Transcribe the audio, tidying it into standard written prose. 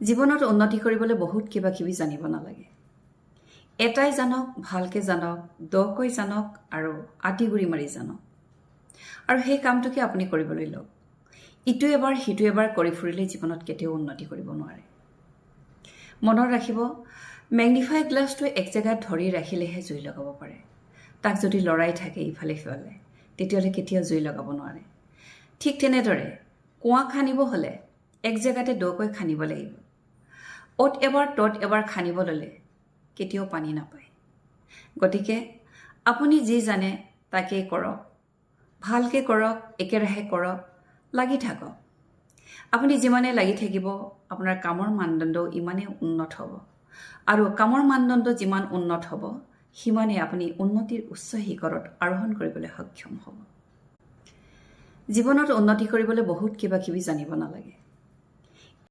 জীৱনত উন্নতি কৰিবলৈ বহুত কিবা কিবি জানিব নালাগে। এটাই জানক, ভালকৈ জানক, দকৈ জানক আৰু আঁতিগুৰি মাৰি জানক। আৰু সেই কামটোকে আপুনি কৰিবলৈ লওক। ইটো এবাৰ সিটো এবাৰ কৰি ফুৰিলে জীৱনত কেতিয়াও উন্নতি কৰিব নোৱাৰে। মনত ৰাখিব, মেগনিফাই গ্লাছটো এক জেগাত ধৰি ৰাখিলেহে জুই লগাব পাৰে। তাক যদি লৰাই থাকে ইফালে সিফালে, তেতিয়াহ'লে কেতিয়াও জুই লগাব নোৱাৰে। ঠিক তেনেদৰে কুঁৱা খান্দিব হ'লে এক জেগাতে দকৈ খান্দিব লাগিব। অ'ত এবাৰ ত'ত এবাৰ খান্দিব ল'লে কেতিয়াও পানী নাপায়। গতিকে আপুনি যি জানে তাকেই কৰক, ভালকৈ কৰক, একেৰাহে কৰক, লাগি থাকক। আপুনি যিমানে লাগি থাকিব আপোনাৰ কামৰ মানদণ্ডও ইমানেই উন্নত হ'ব। আৰু কামৰ মানদণ্ড যিমান উন্নত হ'ব সিমানে আপুনি উন্নতিৰ উচ্চ শিখৰত আৰোহণ কৰিবলৈ সক্ষম হ'ব। জীৱনত উন্নতি কৰিবলৈ বহুত কিবা কিবি জানিব নালাগে।